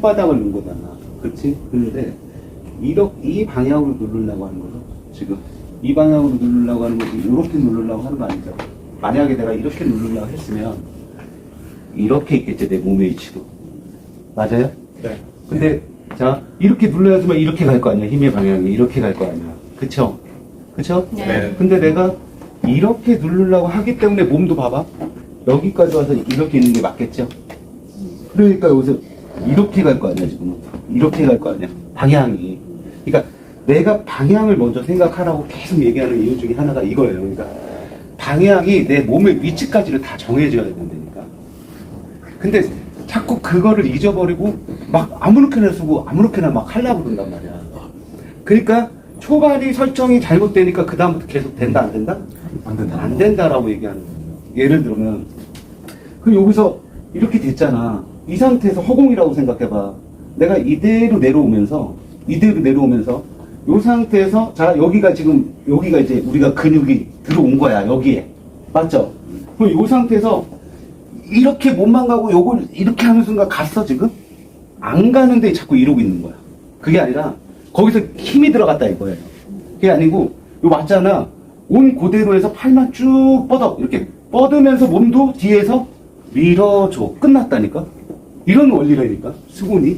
손바닥을 누른 거잖아. 그렇지? 근데 이 방향으로 누르려고 하는 거죠. 지금 이 방향으로 누르려고 하는 거지. 이렇게 누르려고 하는 거 아니죠. 만약에 내가 이렇게 누르려고 했으면 이렇게 있겠지, 내 몸의 위치도. 맞아요? 네. 근데 자, 이렇게 눌러야지만 이렇게 갈 거 아니야. 힘의 방향이 이렇게 갈 거 아니야. 그쵸? 그쵸? 네. 근데 내가 이렇게 누르려고 하기 때문에 몸도 봐봐. 여기까지 와서 이렇게 있는 게 맞겠죠? 그러니까 여기서 이렇게 갈 거 아니야, 지금. 이렇게 갈 거 아니야. 방향이. 그러니까 내가 방향을 먼저 생각하라고 계속 얘기하는 이유 중에 하나가 이거예요. 그러니까 방향이 내 몸의 위치까지를 다 정해줘야 된다니까. 근데 자꾸 그거를 잊어버리고 막 아무렇게나 쓰고 아무렇게나 막 하려고 그런단 말이야. 그러니까 초반이 설정이 잘못되니까 그 다음부터 계속 된다 안 된다? 안 된다. 안 된다라고 얘기하는 거예요. 예를 들면 그럼 여기서 이렇게 됐잖아. 이 상태에서 허공이라고 생각해봐. 내가 이대로 내려오면서 이 상태에서 자 여기가 이제 우리가 근육이 들어온 거야. 여기에 맞죠? 그럼 이 상태에서 이렇게 몸만 가고 요걸 이렇게 하는 순간 갔어 지금? 안 가는데 자꾸 이러고 있는 거야. 그게 아니라 거기서 힘이 들어갔다 이거예요. 그게 아니고 요 맞잖아. 온 그대로 해서 팔만 쭉 뻗어. 이렇게 뻗으면서 몸도 뒤에서 밀어줘. 끝났다니까? 이런 원리라니까. 수군이.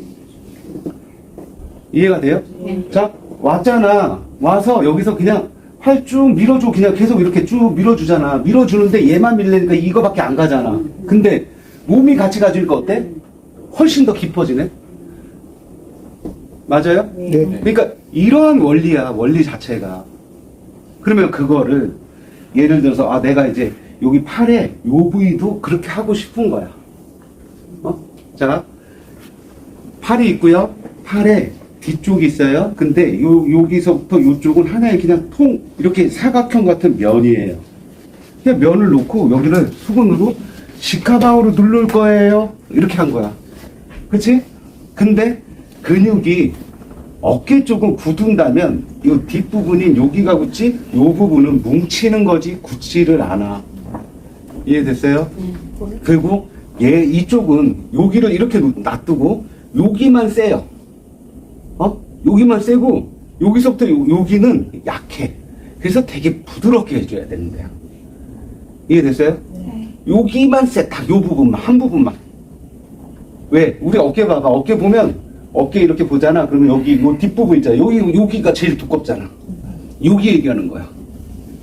이해가 돼요? 네. 자, 왔잖아. 와서 여기서 그냥 팔 쭉 밀어줘. 그냥 계속 이렇게 쭉 밀어주잖아. 밀어주는데 얘만 밀리니까 이거밖에 안 가잖아. 근데 몸이 같이 가지니까 어때? 훨씬 더 깊어지네? 맞아요? 네. 그러니까 이러한 원리야. 원리 자체가. 그러면 그거를 예를 들어서 아 내가 이제 여기 팔에 요 부위도 그렇게 하고 싶은 거야. 자, 팔이 있고요. 팔에 뒤쪽이 있어요. 근데 여기서부터 요쪽은 하나의 그냥 이렇게 사각형 같은 면이에요. 그냥 면을 놓고 여기를 수건으로 직하방으로 누를 거예요. 이렇게 한 거야. 그치? 근데 근육이 어깨 쪽은 굳은다면 이 뒷부분인 여기가 굳지? 이 부분은 뭉치는 거지 굳지를 않아. 이해됐어요? 그리고 이쪽은 여기를 이렇게 놔두고 여기만 세요. 여기만 세고 여기서부터 여기는 약해. 그래서 되게 부드럽게 해줘야 되는 거야. 이해됐어요? 네. 여기만 세. 딱 요 부분만, 한 부분만. 왜? 우리 어깨 봐봐. 어깨 보면 어깨 이렇게 보잖아. 그러면 여기 요 뒷부분 있잖아. 여기가 제일 두껍잖아. 여기 얘기하는 거야.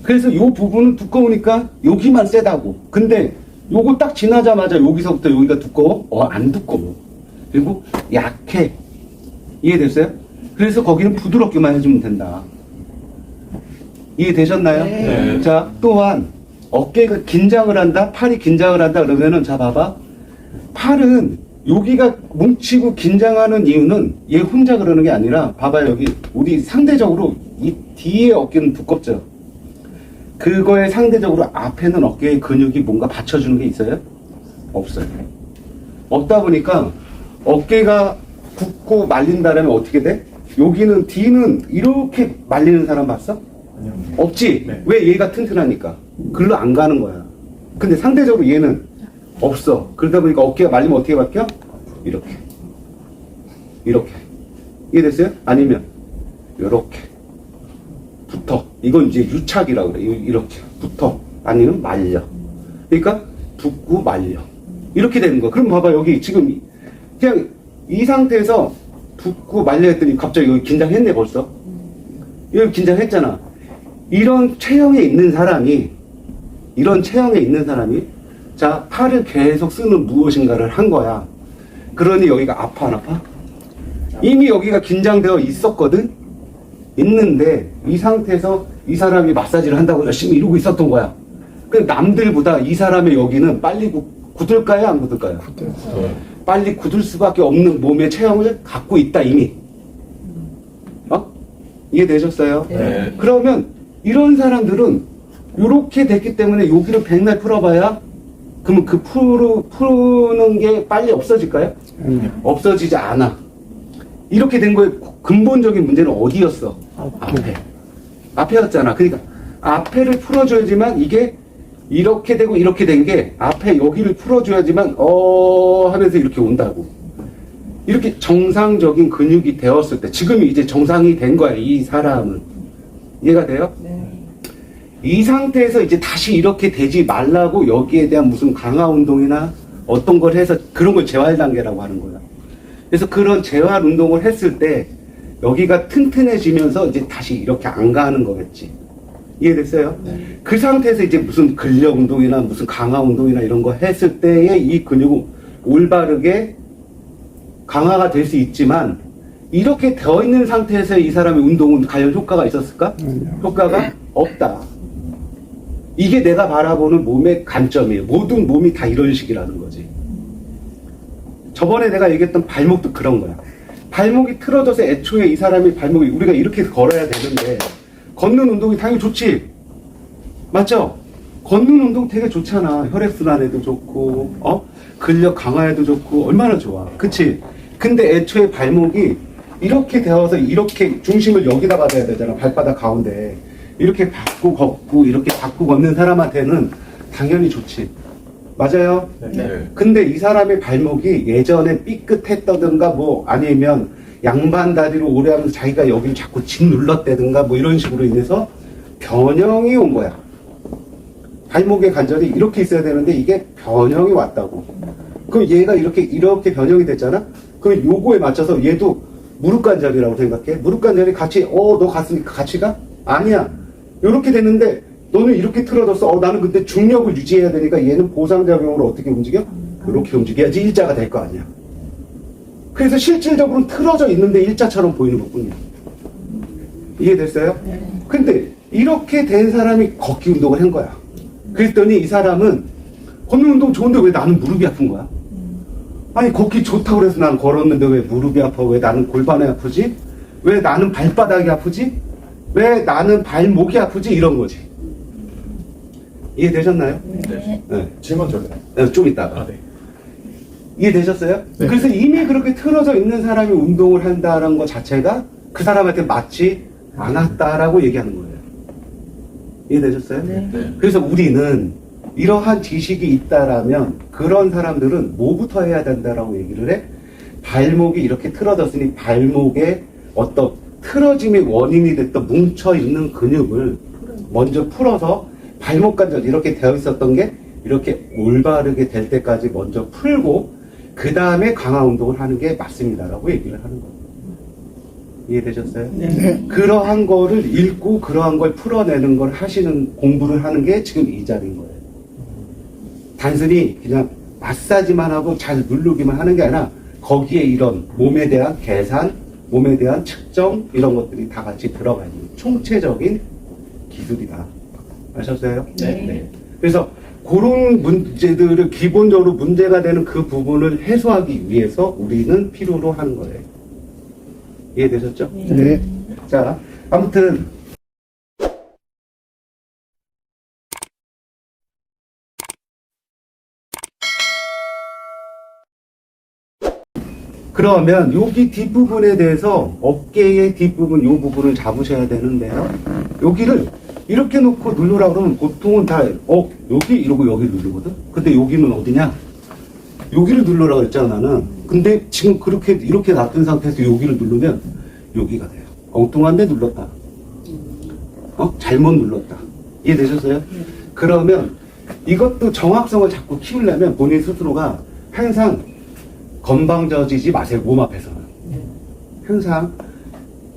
그래서 요 부분은 두꺼우니까 여기만 세다고. 근데 요거 딱 지나자마자 여기서부터 여기가 두꺼워? 안 두꺼워. 그리고 약해. 이해됐어요? 그래서 거기는 부드럽게만 해주면 된다. 이해되셨나요? 네. 자, 또한 어깨가 긴장을 한다? 팔이 긴장을 한다? 그러면은 자 봐봐. 팔은 여기가 뭉치고 긴장하는 이유는 얘 혼자 그러는 게 아니라 봐봐 여기 우리 상대적으로 이 뒤에 어깨는 두껍죠. 그거에 상대적으로 앞에는 어깨의 근육이 뭔가 받쳐주는 게 있어요? 없어요. 없다 보니까 어깨가 굳고 말린다면 어떻게 돼? 여기는 뒤는 이렇게 말리는 사람 봤어? 아니요. 없지? 네. 왜 얘가 튼튼하니까? 글로 안 가는 거야. 근데 상대적으로 얘는 없어. 그러다 보니까 어깨가 말리면 어떻게 바뀌어? 이렇게. 이렇게. 이해됐어요? 아니면 이렇게. 붙어. 이건 이제 유착이라고 그래. 이렇게. 붙어. 아니면 말려. 그러니까 붙고 말려. 이렇게 되는 거야. 그럼 봐봐. 여기 지금 그냥 이 상태에서 붙고 말려 했더니 갑자기 여기 긴장했네 벌써. 여기 긴장했잖아. 이런 체형에 있는 사람이 자 팔을 계속 쓰는 무엇인가를 한 거야. 그러니 여기가 아파 안 아파? 이미 여기가 긴장되어 있었거든. 있는데 이 상태에서 이 사람이 마사지를 한다고 열심히 이러고 있었던 거야. 근데 남들보다 이 사람의 여기는 빨리 굳을까요? 안 굳을까요? 빨리 굳을 수밖에 없는 몸의 체형을 갖고 있다 이미. 이해되셨어요? 네. 그러면 이런 사람들은 이렇게 됐기 때문에 여기를 백날 풀어봐야 그러면 그 푸는 게 빨리 없어질까요? 없어지지 않아. 이렇게 된 거의 근본적인 문제는 어디였어? 앞에였잖아. 그러니까 앞에를 풀어줘야지만 이게 이렇게 되고 이렇게 된 게 앞에 여기를 풀어줘야지만 하면서 이렇게 온다고. 이렇게 정상적인 근육이 되었을 때, 지금이 이제 정상이 된 거야, 이 사람은. 이해가 돼요? 네. 이 상태에서 이제 다시 이렇게 되지 말라고 여기에 대한 무슨 강화 운동이나 어떤 걸 해서 그런 걸 재활 단계라고 하는 거야. 그래서 그런 재활 운동을 했을 때 여기가 튼튼해지면서 이제 다시 이렇게 안 가는 거겠지. 이해됐어요? 네. 그 상태에서 이제 무슨 근력 운동이나 무슨 강화 운동이나 이런 거 했을 때에 이 근육은 올바르게 강화가 될 수 있지만 이렇게 되어 있는 상태에서 이 사람의 운동은 과연 효과가 있었을까? 효과가 없다. 이게 내가 바라보는 몸의 관점이에요. 모든 몸이 다 이런 식이라는 거지. 저번에 내가 얘기했던 발목도 그런 거야. 발목이 틀어져서 애초에 이 사람이 발목이 우리가 이렇게 걸어야 되는데 걷는 운동이 당연히 좋지. 맞죠? 걷는 운동 되게 좋잖아. 혈액순환에도 좋고 근력 강화에도 좋고 얼마나 좋아. 그치? 근데 애초에 발목이 이렇게 되어서 이렇게 중심을 여기다 받아야 되잖아. 발바닥 가운데. 이렇게 받고 걷고 이렇게 받고 걷는 사람한테는 당연히 좋지. 맞아요? 네. 근데 이 사람의 발목이 예전에 삐끗했다든가 뭐 아니면 양반 다리로 오래 하면서 자기가 여기를 자꾸 짓눌렀다든가 뭐 이런 식으로 인해서 변형이 온 거야. 발목의 관절이 이렇게 있어야 되는데 이게 변형이 왔다고. 그럼 얘가 이렇게 변형이 됐잖아? 그럼 요거에 맞춰서 얘도 무릎 관절이라고 생각해. 무릎 관절이 같이 너 갔으니까 같이 가? 아니야. 요렇게 됐는데 너는 이렇게 틀어졌어. 나는 근데 중력을 유지해야 되니까 얘는 보상작용으로 어떻게 움직여? 이렇게 움직여야지 일자가 될 거 아니야. 그래서 실질적으로는 틀어져 있는데 일자처럼 보이는 것뿐이야. 이해됐어요? 네. 근데 이렇게 된 사람이 걷기 운동을 한 거야. 그랬더니 이 사람은 걷는 운동 좋은데 왜 나는 무릎이 아픈 거야? 아니 걷기 좋다고 그래서 나는 걸었는데 왜 무릎이 아파? 왜 나는 골반이 아프지? 왜 나는 발바닥이 아프지? 왜 나는 발목이 아프지? 이런 거지. 이해되셨나요? 네. 네. 질문 좀. 좀 이따가. 네. 이해되셨어요? 네. 그래서 이미 그렇게 틀어져 있는 사람이 운동을 한다는 것 자체가 그 사람한테 맞지 않았다라고 얘기하는 거예요. 이해되셨어요? 네. 그래서 우리는 이러한 지식이 있다라면 그런 사람들은 뭐부터 해야 된다라고 얘기를 해? 발목이 이렇게 틀어졌으니 발목에 어떤 틀어짐의 원인이 됐던 뭉쳐있는 근육을 먼저 풀어서 발목 관절 이렇게 되어 있었던 게 이렇게 올바르게 될 때까지 먼저 풀고 그 다음에 강화 운동을 하는 게 맞습니다라고 얘기를 하는 거예요. 이해되셨어요? 네. 그러한 거를 읽고 그러한 걸 풀어내는 걸 하시는 공부를 하는 게 지금 이 자리인 거예요. 단순히 그냥 마사지만 하고 잘 누르기만 하는 게 아니라 거기에 이런 몸에 대한 계산, 몸에 대한 측정 이런 것들이 다 같이 들어가 있는 총체적인 기술이다. 아셨어요? 네. 그래서 그런 문제들을 기본적으로 문제가 되는 그 부분을 해소하기 위해서 우리는 필요로 하는 거예요. 이해되셨죠? 네. 자, 아무튼 그러면 여기 뒷부분에 대해서 어깨의 뒷부분 요 부분을 잡으셔야 되는데요. 여기를 이렇게 놓고 누르라 그러면 보통은 다 여기 이러고 여기 누르거든. 근데 여기는 어디냐? 여기를 누르라 그랬잖아 나는. 근데 지금 그렇게 이렇게 놔둔 상태에서 여기를 누르면 여기가 돼요. 엉뚱한데 눌렀다. 잘못 눌렀다. 이해되셨어요? 그러면 이것도 정확성을 자꾸 키우려면 본인 스스로가 항상 건방져지지 마세요. 몸 앞에서는. 항상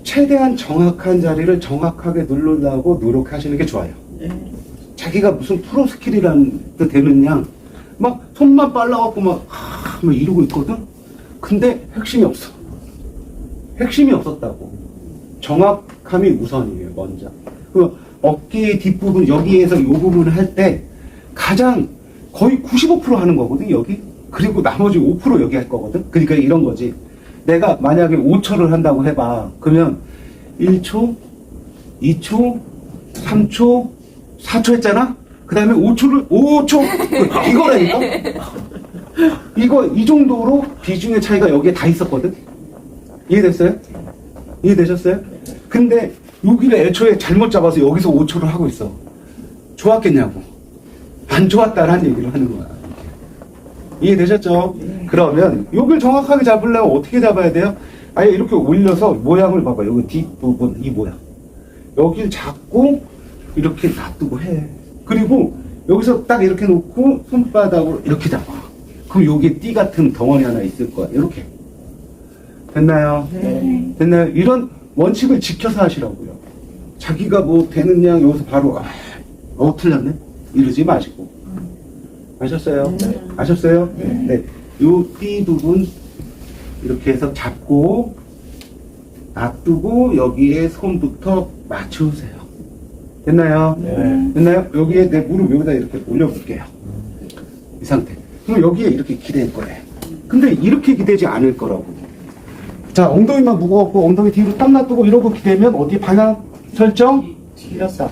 최대한 정확한 자리를 정확하게 누르려고 노력하시는 게 좋아요. 네. 자기가 무슨 프로 스킬이라는 듯 되는 양, 막 손만 빨라갖고 막 이러고 있거든? 근데 핵심이 없어. 핵심이 없었다고. 정확함이 우선이에요, 먼저. 그 어깨의 뒷부분, 여기에서 이 부분을 할 때 가장 거의 95% 하는 거거든, 여기. 그리고 나머지 5% 여기 할 거거든. 그러니까 이런 거지. 내가 만약에 5초를 한다고 해봐. 그러면 1초, 2초, 3초, 4초 했잖아? 그 다음에 5초? 이거라니까? 이 정도로 비중의 차이가 여기에 다 있었거든? 이해됐어요? 이해되셨어요? 근데 여기를 애초에 잘못 잡아서 여기서 5초를 하고 있어. 좋았겠냐고. 안 좋았다라는 얘기를 하는 거야. 이해되셨죠? 그러면 이걸 정확하게 잡으려면 어떻게 잡아야 돼요? 아예 이렇게 올려서 모양을 봐봐. 여기 뒷부분 이 모양. 여기를 잡고 이렇게 놔두고 해. 그리고 여기서 딱 이렇게 놓고 손바닥으로 이렇게 잡아. 그럼 여기에 띠 같은 덩어리 하나 있을 거야. 이렇게. 됐나요? 네. 됐나요? 이런 원칙을 지켜서 하시라고요. 자기가 뭐 되는 양 여기서 바로 틀렸네? 이러지 마시고. 아셨어요? 네. 아셨어요? 네. 요 띠 부분 이렇게 해서 잡고 놔두고 여기에 손부터 맞추세요. 됐나요? 네. 됐나요? 여기에 내 무릎 여기다 이렇게 올려볼게요. 이 상태. 그럼 여기에 이렇게 기댈 거예요. 근데 이렇게 기대지 않을 거라고. 자, 엉덩이만 무거웠고 엉덩이 뒤로 딱 놔두고 이러고 기대면 어디 방향 설정? 틀렸다.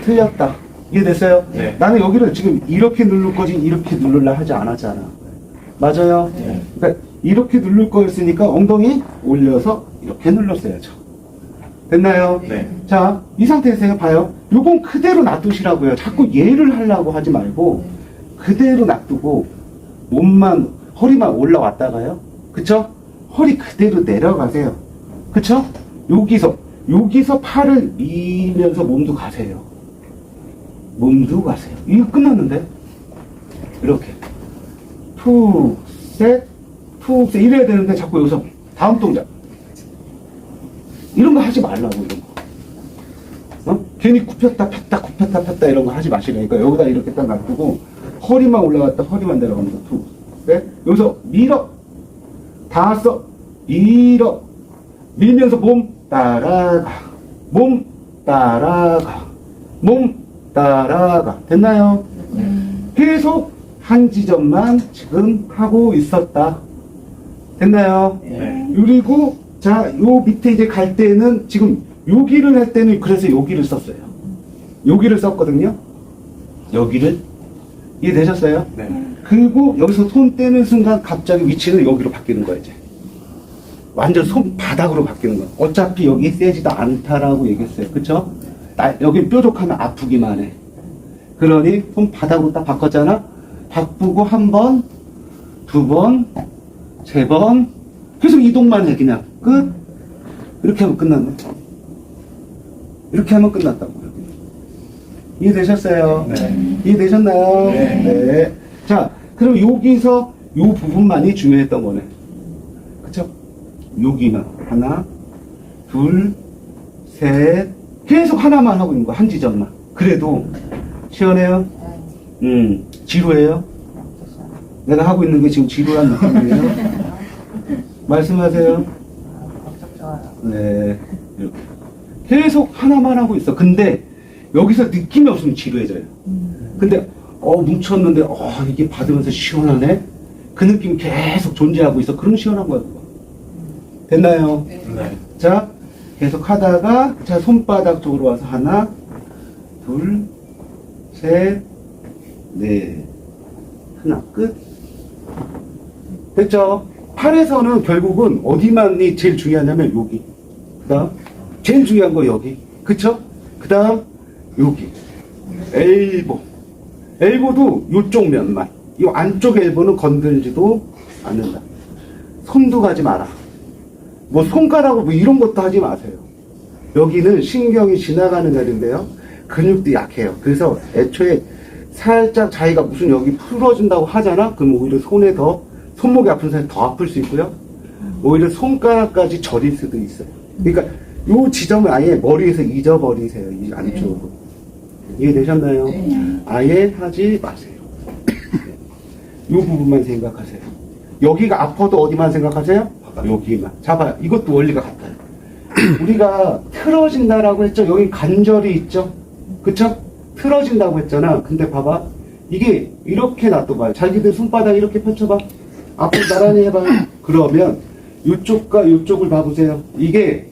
틀렸다. 이해됐어요? 네. 나는 여기를 지금 이렇게 누를 거지 이렇게 누르려 하지 않았잖아. 맞아요? 네. 그러니까 이렇게 누를 거였으니까 엉덩이 올려서 이렇게 눌렀어야죠. 됐나요? 네. 자, 이 상태에서 봐요. 요건 그대로 놔두시라고요. 자꾸 얘를 하려고 하지 말고 그대로 놔두고 몸만 허리만 올라왔다가요. 그쵸? 허리 그대로 내려가세요. 그쵸? 여기서 팔을 미면서 몸도 가세요. 몸도 가세요. 이거 끝났는데? 이렇게. 툭, 셋, 툭, 셋. 이래야 되는데 자꾸 여기서 다음 동작. 이런 거 하지 말라고, 이런 거. 어? 괜히 굽혔다, 폈다, 굽혔다, 폈다 이런 거 하지 마시라니까. 여기다 이렇게 딱 놔두고, 허리만 올라갔다, 허리만 내려가면서 툭, 셋. 여기서 밀어. 다 써. 밀어. 밀면서 몸 따라가. 몸 따라가. 몸 따라가. 됐나요? 계속 한 지점만 지금 하고 있었다. 됐나요? 네. 그리고 자, 요 밑에 이제 갈 때는 지금 여기를 할 때는 그래서 여기를 썼어요. 여기를 썼거든요. 여기를. 이해되셨어요? 네. 그리고 여기서 손 떼는 순간 갑자기 위치는 여기로 바뀌는 거예요, 이제. 완전 손바닥으로 바뀌는 거예요. 어차피 여기 세지도 않다라고 얘기했어요. 그쵸? 여기 뾰족하면 아프기만 해. 그러니 손바닥으로 딱 바꿨잖아? 바꾸고 한 번, 두 번, 세 번, 계속 이동만 해, 그냥. 끝. 이렇게 하면 끝났네. 이렇게 하면 끝났다고요. 이해되셨어요? 네. 이해되셨나요? 네. 네. 자, 그럼 여기서 요 부분만이 중요했던 거네. 그쵸? 여기만. 하나, 둘, 셋. 계속 하나만 하고 있는 거야. 한 지점만. 그래도, 시원해요? 지루해요? 내가 하고 있는 게 지금 지루한 느낌이에요? 말씀하세요. 네. 이렇게. 계속 하나만 하고 있어. 근데 여기서 느낌이 없으면 지루해져요. 근데 뭉쳤는데 이게 받으면서 시원하네. 그 느낌이 계속 존재하고 있어. 그럼 시원한 거야. 그거. 됐나요? 네. 자, 계속 하다가 자, 손바닥 쪽으로 와서 하나, 둘, 셋, 넷. 하나 끝. 됐죠? 팔에서는 결국은 어디만이 제일 중요하냐면 여기. 그 다음 제일 중요한 거 여기. 그쵸? 그 다음 여기. 엘보. 엘보도 요쪽 면만. 이 안쪽 엘보는 건들지도 않는다. 손도 가지 마라. 뭐 손가락으로 뭐 이런 것도 하지 마세요. 여기는 신경이 지나가는 자리인데요. 근육도 약해요. 그래서 애초에 살짝 자기가 무슨 여기 풀어준다고 하잖아? 그럼 오히려 손에 손목이 아픈 사람이 더 아플 수 있고요. 오히려 손가락까지 저릴 수도 있어요. 그러니까 요 지점을 아예 머리에서 잊어버리세요. 이 안쪽으로. 이해되셨나요? 네. 아예 하지 마세요. 요 부분만 생각하세요. 여기가 아파도 어디만 생각하세요? 여기만. 잡아요. 이것도 원리가 같아요. 우리가 틀어진다라고 했죠? 여기 관절이 있죠? 그쵸? 틀어진다고 했잖아. 근데 봐봐. 이게 이렇게 놔둬봐요. 자기들 손바닥 이렇게 펼쳐봐. 앞으로 나란히 해봐. 그러면 이쪽과 이쪽을 봐보세요. 이게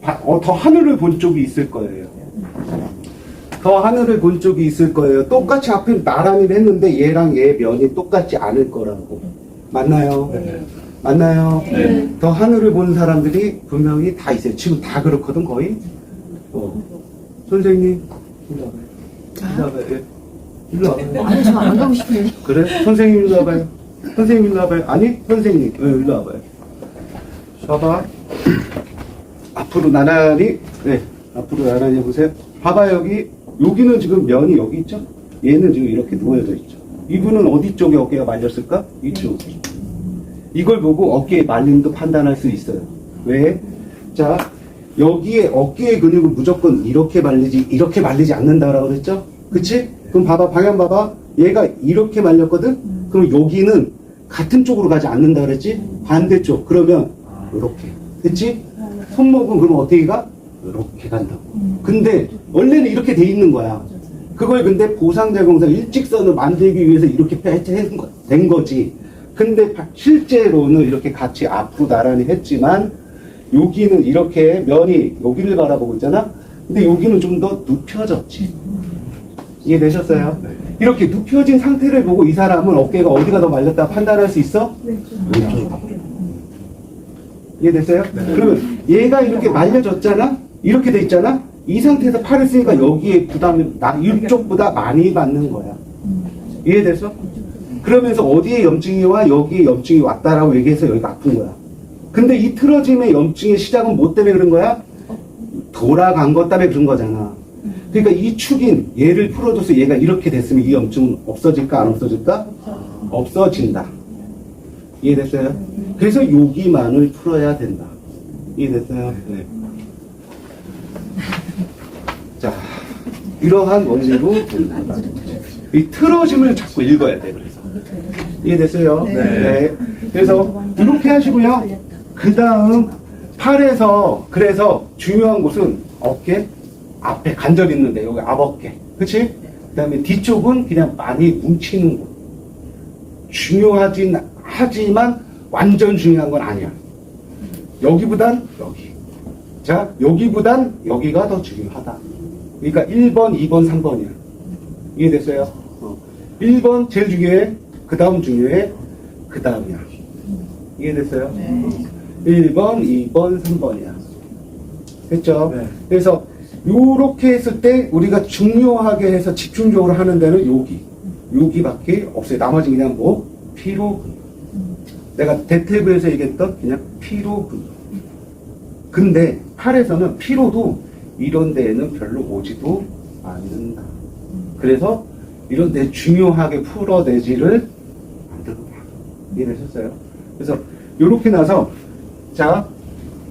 더 하늘을 본 쪽이 있을 거예요. 더 하늘을 본 쪽이 있을 거예요. 똑같이 앞에 나란히 했는데 얘랑 얘 면이 똑같지 않을 거라고. 맞나요? 네. 맞나요? 네. 더 하늘을 보는 사람들이 분명히 다 있어요. 지금 다 그렇거든, 거의. 선생님, 일로 와봐요. 일로 와봐요. 예. 일로 와. 아니, 저 안 가고 싶은데. 그래? 선생님 일로 와봐요. 선생님 일로 와봐요. 아니, 선생님. 일로 와봐요. 봐봐. 앞으로 나란히, 네. 앞으로 나란히 해보세요. 봐봐, 여기는 지금 면이 여기 있죠? 얘는 지금 이렇게 놓여져 있죠. 이분은 어디 쪽에 어깨가 말렸을까? 이쪽. 이걸 보고 어깨의 말림도 판단할 수 있어요. 왜? 자, 여기에 어깨의 근육은 무조건 이렇게 말리지 않는다라고 그랬죠? 그치? 그럼 봐봐, 방향 봐봐. 얘가 이렇게 말렸거든? 그럼 여기는 같은 쪽으로 가지 않는다 그랬지? 반대쪽. 그러면 이렇게. 그치? 손목은 그러면 어떻게 가? 이렇게 간다고. 근데 원래는 이렇게 돼 있는 거야. 그걸 근데 보상제공상 일직선을 만들기 위해서 이렇게 된 거지. 근데 실제로는 이렇게 같이 앞으로 나란히 했지만 여기는 이렇게 면이 여기를 바라보고 있잖아. 근데 여기는 좀 더 눕혀졌지. 이해되셨어요? 네. 이렇게 눕혀진 상태를 보고 이 사람은 어깨가 어디가 더 말렸다 판단할 수 있어? 네. 이해됐어요? 네. 그러면 얘가 이렇게 말려졌잖아? 이렇게 돼 있잖아? 이 상태에서 팔을 쓰니까 여기에 부담이 이쪽보다 많이 받는 거야. 이해됐어? 그러면서 어디에 염증이 와? 여기에 염증이 왔다라고 얘기해서 여기가 아픈 거야. 근데 이 틀어짐의 염증의 시작은 뭐 때문에 그런 거야? 돌아간 것 때문에 그런 거잖아. 그러니까 이 축인 얘를 풀어줘서 얘가 이렇게 됐으면 이 염증은 없어질까 안 없어질까? 없어진다. 이해됐어요? 그래서 여기만을 풀어야 된다. 이해됐어요? 네. 자, 이러한 원리로 이 틀어짐을 자꾸 읽어야 돼. 그래서 이해됐어요? 네. 네. 그래서 이렇게 하시고요. 그 다음 팔에서 그래서 중요한 곳은 어깨 앞에 관절 있는데 여기 앞어깨, 그치? 그 다음에 뒤쪽은 그냥 많이 뭉치는 곳. 중요하진 하지만 완전 중요한 건 아니야. 여기보단 여기. 자, 여기보단 여기가 더 중요하다. 그러니까 1번, 2번, 3번이야. 이해됐어요? 1번 제일 중요해. 그 다음 중요해. 그 다음이야. 이해됐어요? 네. 1번, 2번, 3번이야. 됐죠? 네. 그래서 요렇게 했을 때 우리가 중요하게 해서 집중적으로 하는 데는 여기밖에 없어요. 나머지 그냥 뭐 피로 근육. 내가 대퇴부에서 얘기했던 그냥 피로 근육. 근데 팔에서는 피로도 이런 데에는 별로 오지도 않는다. 그래서 이런 데 중요하게 풀어내지를 않는다. 이해되셨어요? 그래서 요렇게 나서 자,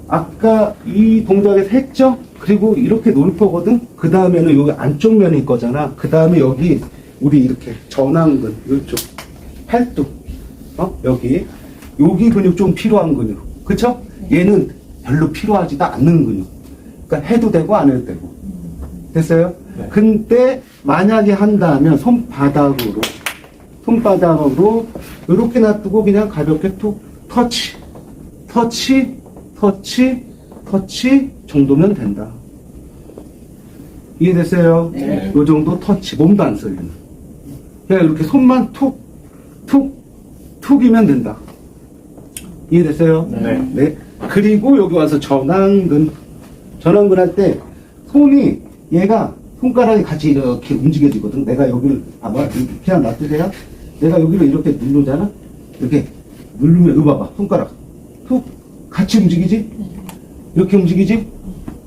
아까 이 동작에서 했죠? 그리고 이렇게 놓을 거거든? 그 다음에는 여기 안쪽 면일 거잖아. 그 다음에 여기 우리 이렇게 전완근, 이쪽 팔뚝, 여기 근육 좀 필요한 근육. 그쵸? 얘는 별로 필요하지도 않는 근육. 그러니까 해도 되고 안 해도 되고. 됐어요? 네. 근데 만약에 한다면 손바닥으로 이렇게 놔두고 그냥 가볍게 툭 터치 정도면 된다. 이해됐어요? 네. 요 정도 터치, 몸도 안 써요. 그냥 이렇게 손만 툭이면 된다. 이해됐어요? 네. 네. 그리고 여기 와서 전완근 할 때 손이 얘가 손가락이 같이 이렇게 움직여지거든. 내가 여기를 그냥 놔두세요. 내가 여기를 이렇게 누르잖아. 이렇게 누르면 이거 봐봐. 손가락 툭 같이 움직이지? 이렇게 움직이지?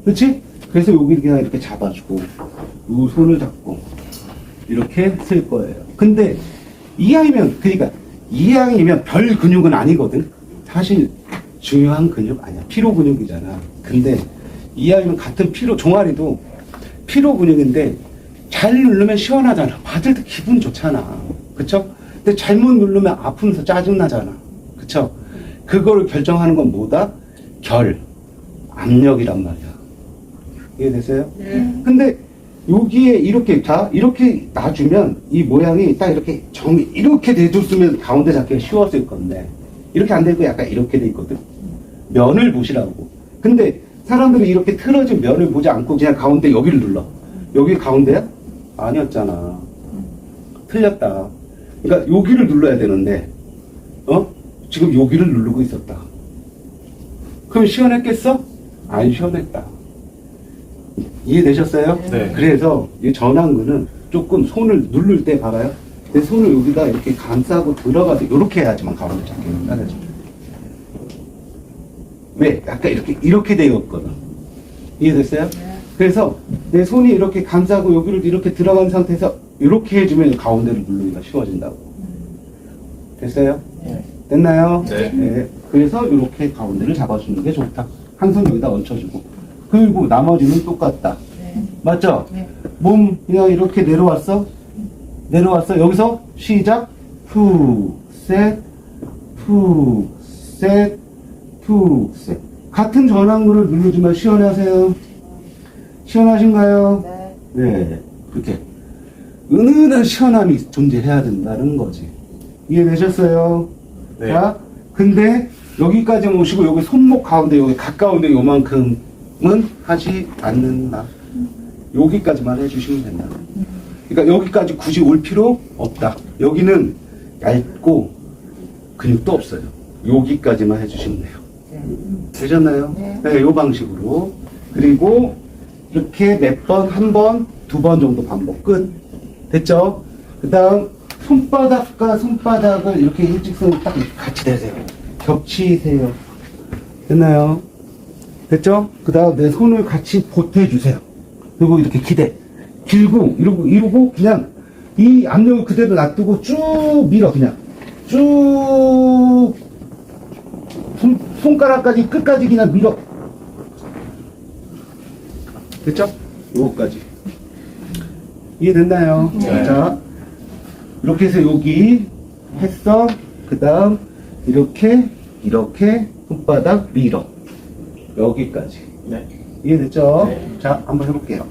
그렇지? 그래서 여기 그냥 이렇게 잡아주고 이 손을 잡고 이렇게 쓸 거예요. 근데 이왕이면 별 근육은 아니거든. 사실 중요한 근육 아니야. 피로 근육이잖아. 근데 이왕이면 같은 종아리도 피로 근육인데 잘 누르면 시원하잖아. 받을 때 기분 좋잖아. 그쵸? 근데 잘못 누르면 아프면서 짜증나잖아. 그쵸? 그거를 결정하는 건 뭐다? 압력이란 말이야. 이해되세요? 네. 근데 여기에 이렇게 놔주면 이 모양이 딱 이렇게 돼줬으면 가운데 잡기가 쉬웠을 건데 이렇게 안 되고 약간 이렇게 돼 있거든. 면을 보시라고. 근데 사람들이 이렇게 틀어진 면을 보지 않고 그냥 가운데 여기를 눌러. 여기 가운데야? 아니었잖아. 틀렸다. 그러니까 여기를 눌러야 되는데 지금 여기를 누르고 있었다. 그럼 시원했겠어? 안 시원했다. 이해되셨어요? 네. 그래서 이 전완근은 조금 손을 누를 때 봐봐요. 내 손을 여기다 이렇게 감싸고 들어가도 이렇게 해야지만 가운데 잡게 따라줘. 왜? 아까 이렇게 되어 있거든. 이해됐어요? 네. 그래서 내 손이 이렇게 감싸고 여기를 이렇게 들어간 상태에서 이렇게 해주면 가운데를 누르기가 쉬워진다고. 됐어요? 네. 됐나요? 네. 그래서 이렇게 가운데를 잡아주는 게 좋다. 한 손 여기다 얹혀주고. 그리고 나머지는 똑같다. 네. 맞죠? 네. 몸 그냥 이렇게 내려왔어. 내려왔어. 여기서 시작. 푹, 셋, 푹, 셋, 푹, 셋. 같은 전환구를 누르지만 시원하세요? 시원하신가요? 네. 네. 그렇게 은은한 시원함이 존재해야 된다는 거지. 이해되셨어요? 네. 자, 근데 여기까지 오시고 여기 손목 가운데 여기 가까운데 요만큼은 하지 않는다. 여기까지만 해주시면 된다. 그러니까 여기까지 굳이 올 필요 없다. 여기는 얇고 근육도 없어요. 여기까지만 해주시면 돼요. 네. 되셨나요? 네. 요 방식으로. 그리고 이렇게 몇 번, 한 번, 두 번 정도 반복 끝. 됐죠? 그 다음 손바닥과 손바닥을 이렇게 일직선으로 딱 이렇게 같이 대세요. 겹치세요. 됐나요? 됐죠? 그 다음 내 손을 같이 보태주세요. 그리고 이렇게 기대. 길고, 이러고, 그냥 이 압력을 그대로 놔두고 쭉 밀어, 그냥. 쭉, 손가락까지, 끝까지 그냥 밀어. 됐죠? 요거까지. 이해됐나요? 네. 자, 이렇게 해서 여기 했어. 그 다음, 이렇게 손바닥 밀어. 여기까지. 네. 이해됐죠? 네. 자, 한번 해볼게요.